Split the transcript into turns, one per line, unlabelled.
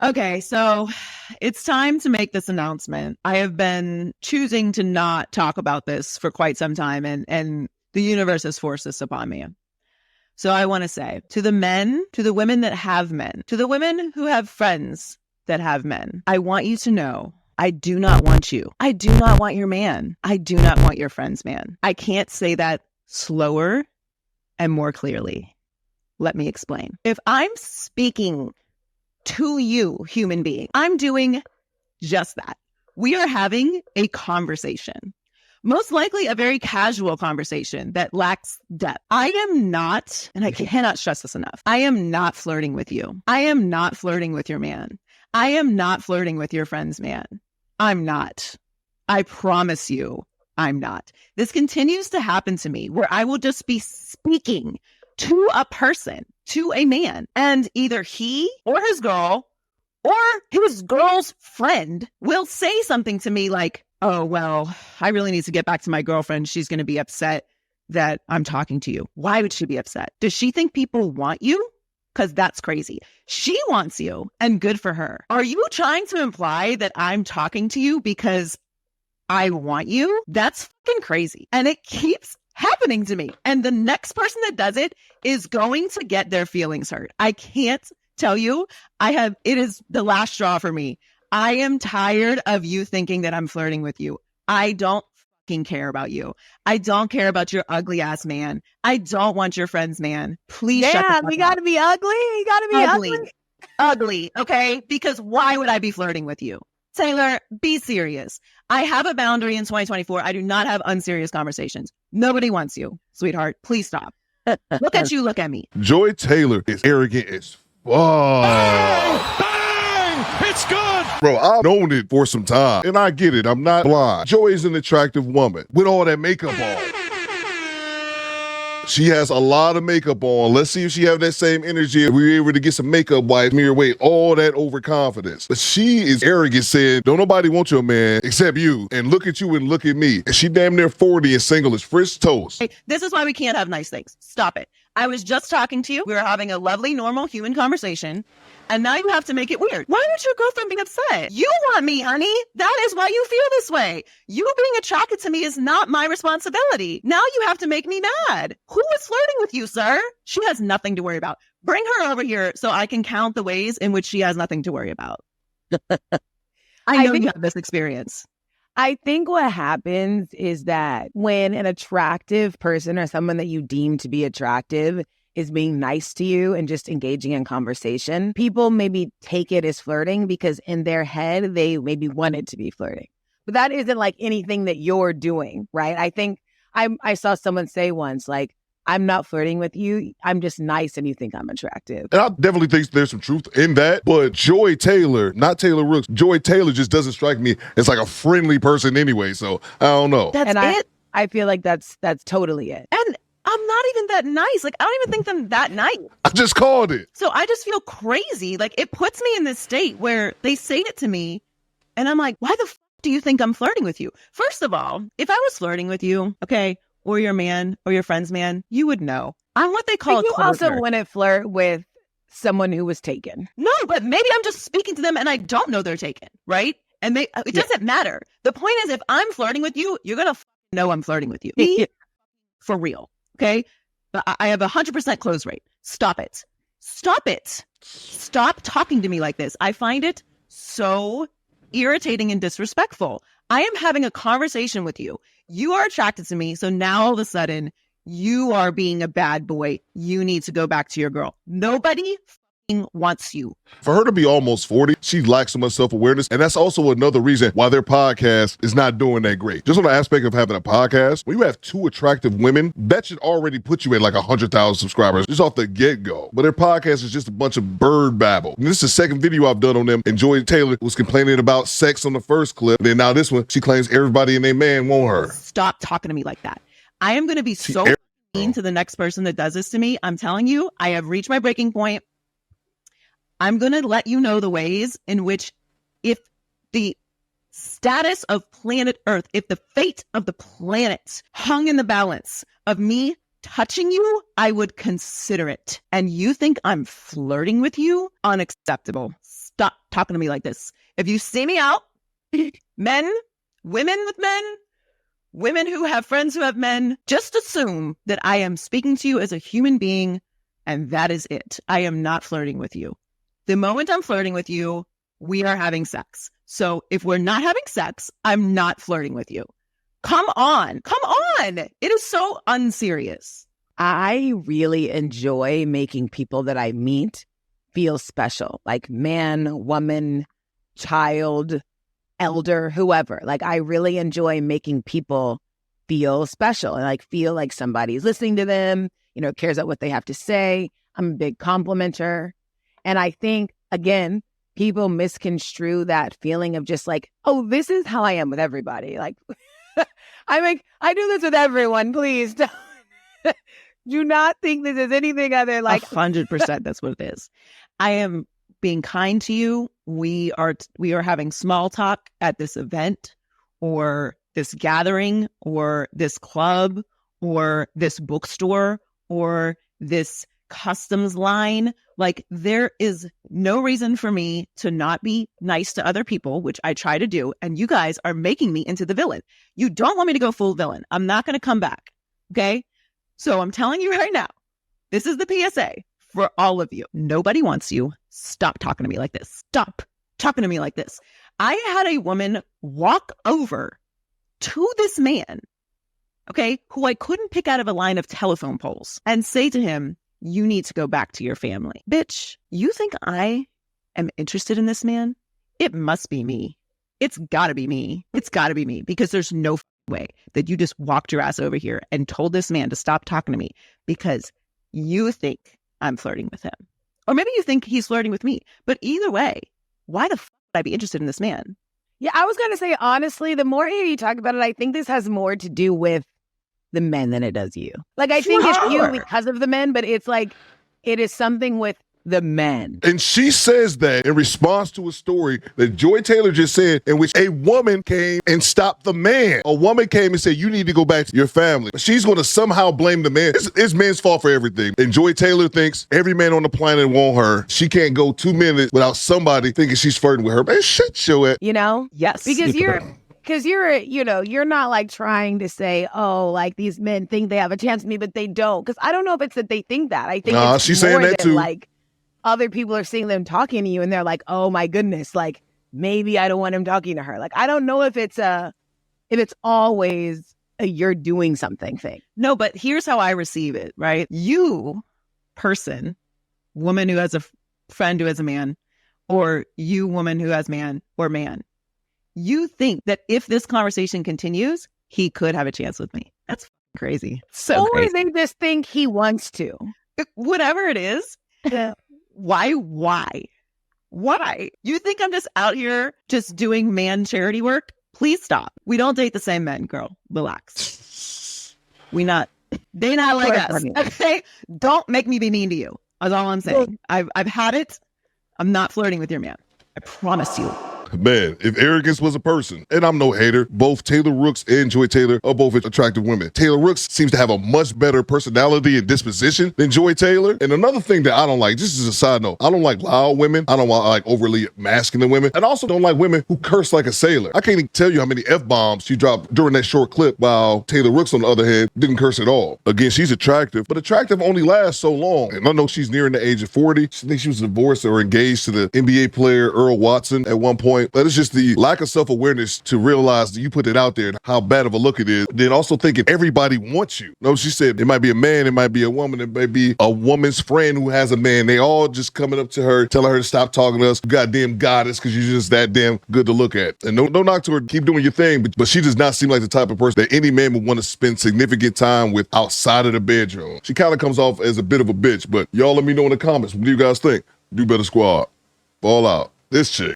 Okay, so it's time to make this announcement. I have been choosing to not talk about this for quite some time, and the universe has forced this upon me. So I want to say to the men, to the women that have men, to the women who have friends that have men, I want you to know I do not want you. I do not want your man. I do not want your friend's man. I can't say that slower and more clearly. Let me explain. If I'm speaking to you, human being, I'm doing just that. We are having a conversation, most likely a very casual conversation that lacks depth. I am not, and I cannot stress this enough, I am not flirting with you. I am not flirting with your man. I am not flirting with your friend's man. I'm not. I promise you, I'm not. This continues to happen to me where I will just be speaking to a person, to a man, and either he or his girl or his girl's friend will say something to me like, oh, well, I really need to get back to my girlfriend. She's going to be upset that I'm talking to you. Why would she be upset? Does she think people want you? Because that's crazy. She wants you, and good for her. Are you trying to imply that I'm talking to you because I want you? That's fucking crazy. And it keeps happening to me. And the next person that does it is going to get their feelings hurt. I can't tell you. It is the last straw for me. I am tired of you thinking that I'm flirting with you. I don't fucking care about you. I don't care about your ugly ass man. I don't want your friend's man. Please shut the fuck up.
You gotta be ugly. You gotta be ugly.
Ugly, okay? Because why would I be flirting with you? Taylor, be serious. I have a boundary in 2024. I do not have unserious conversations. Nobody wants you, sweetheart. Please stop. Look at you. Look at me.
Joy Taylor is arrogant as fuck.
Bang! It's good!
Bro, I've known it for some time, and I get it. I'm not blind. Joy is an attractive woman with all that makeup on. She has a lot of makeup on. Let's see if she have that same energy if we were able to get some makeup wipes, smear away all that overconfidence. But she is arrogant, saying, don't nobody want your man except you. And look at you and look at me. And she damn near 40 and single as French toast.
Hey, this is why we can't have nice things. Stop it. I was just talking to you. We were having a lovely, normal human conversation. And now you have to make it weird. Why would your girlfriend be upset? You want me, honey. That is why you feel this way. You being attracted to me is not my responsibility. Now you have to make me mad. Who is flirting with you, sir? She has nothing to worry about. Bring her over here so I can count the ways in which she has nothing to worry about. I know you have this experience.
I think what happens is that when an attractive person or someone that you deem to be attractive is being nice to you and just engaging in conversation, people maybe take it as flirting because in their head, they maybe want it to be flirting. But that isn't like anything that you're doing, right? I think I saw someone say once, like, I'm not flirting with you. I'm just nice and you think I'm attractive.
And I definitely think there's some truth in that. But Joy Taylor, not Taylor Rooks, Joy Taylor just doesn't strike me as like a friendly person anyway. So I don't know.
That's it.
I feel like that's totally it.
And I'm not even that nice. Like, I don't even think I'm that nice.
I just called it.
So I just feel crazy. Like, it puts me in this state where they say it to me and I'm like, why the f*** do you think I'm flirting with you? First of all, if I was flirting with you, okay, or your man or your friend's man, you would know. I'm what they call a
you
cold
also
nerd.
wouldn't flirt with someone who was taken.
No, but maybe I'm just speaking to them and I don't know they're taken, right? And it doesn't matter. The point is, if I'm flirting with you, you're going to know I'm flirting with you. For real. Okay. But I have 100% close rate. Stop it. Stop it. Stop talking to me like this. I find it so irritating and disrespectful. I am having a conversation with you. You are attracted to me. So now all of a sudden you are being a bad boy. You need to go back to your girl. Nobody wants you.
For her to be almost 40, she lacks so much self-awareness. And that's also another reason why their podcast is not doing that great. Just on the aspect of having a podcast, when you have two attractive women, that should already put you at like 100,000 subscribers just off the get-go. But their podcast is just a bunch of bird babble. And this is the second video I've done on them. And Joy Taylor was complaining about sex on the first clip. And then now this one, she claims everybody and their man want her.
Stop talking to me like that. I am going to be so mean to the next person that does this to me. I'm telling you, I have reached my breaking point. I'm going to let you know the ways in which, if the status of planet Earth, if the fate of the planet hung in the balance of me touching you, I would consider it. And you think I'm flirting with you? Unacceptable. stop talking to me like this. If you see me out, men, women with men, women who have friends who have men, just assume that I am speaking to you as a human being, and that is it. I am not flirting with you. The moment I'm flirting with you, we are having sex. So if we're not having sex, I'm not flirting with you. Come on. Come on. It is so unserious.
I really enjoy making people that I meet feel special, like man, woman, child, elder, whoever. Like, I really enjoy making people feel special and like feel like somebody's listening to them, you know, cares about what they have to say. I'm a big complimenter. And I think, again, people misconstrue that feeling of just like, oh, this is how I am with everybody. Like, I do this with everyone. Please don't. Do not think this is anything other like
100%. That's what it is. I am being kind to you. We are having small talk at this event or this gathering or this club or this bookstore or this customs line. Like, there is no reason for me to not be nice to other people, which I try to do. And you guys are making me into the villain. You don't want me to go full villain. I'm not going to come back. Okay. So I'm telling you right now, this is the PSA for all of you. Nobody wants you. Stop talking to me like this. Stop talking to me like this. I had a woman walk over to this man, okay, who I couldn't pick out of a line of telephone poles and say to him, you need to go back to your family. Bitch, you think I am interested in this man? It must be me. It's gotta be me. It's gotta be me, because there's no way that you just walked your ass over here and told this man to stop talking to me because you think I'm flirting with him. Or maybe you think he's flirting with me. But either way, why the fuck would I be interested in this man?
Yeah, I was going to say, honestly, the more I hear you talk about it, I think this has more to do with the men than it does you. Like, I think it's you because of the men, but it's like, it is something with the men.
And she says that in response to a story that Joy Taylor just said, in which a woman came and stopped the man. A woman came and said, you need to go back to your family. She's going to somehow blame the man. It's men's fault for everything. And Joy Taylor thinks every man on the planet want her. She can't go 2 minutes without somebody thinking she's flirting with her. Man, shut your ass.
You know?
Yes.
Because you're not like trying to say, oh, like these men think they have a chance with me, but they don't. Because I don't know if it's that they think that. I think it's
she's
more
saying that
than,
too.
Like, other people are seeing them talking to you and they're like, oh my goodness, like maybe I don't want him talking to her. Like, I don't know if it's always a you're doing something thing.
No, but here's how I receive it, right? You, person, woman who has a friend who has a man, or you, woman who has man, you think that if this conversation continues, he could have a chance with me. That's crazy. So
or
crazy.
They just think he wants to.
Whatever it is. Why? You think I'm just out here just doing man charity work? Please stop. We don't date the same men, girl. Relax. They not like us. Okay? Don't make me be mean to you. That's all I'm saying. I've had it. I'm not flirting with your man. I promise you.
Man, if arrogance was a person, and I'm no hater, both Taylor Rooks and Joy Taylor are both attractive women. Taylor Rooks seems to have a much better personality and disposition than Joy Taylor. And another thing that I don't like, just as a side note, I don't like loud women. I don't like overly masculine women. And I also don't like women who curse like a sailor. I can't even tell you how many F-bombs she dropped during that short clip, while Taylor Rooks, on the other hand, didn't curse at all. Again, she's attractive, but attractive only lasts so long. And I know she's nearing the age of 40. I think she was divorced or engaged to the NBA player Earl Watson at one point. But it's just the lack of self-awareness to realize that you put it out there and how bad of a look it is. Then also thinking everybody wants you. No, she said it might be a man, it might be a woman, it might be a woman's friend who has a man. They all just coming up to her, telling her to stop talking to us, goddamn goddess, because you're just that damn good to look at. And no knock to her, keep doing your thing, but she does not seem like the type of person that any man would want to spend significant time with outside of the bedroom. She kind of comes off as a bit of a bitch, but y'all let me know in the comments. What do you guys think? Do better, squad. Ball out. This chick.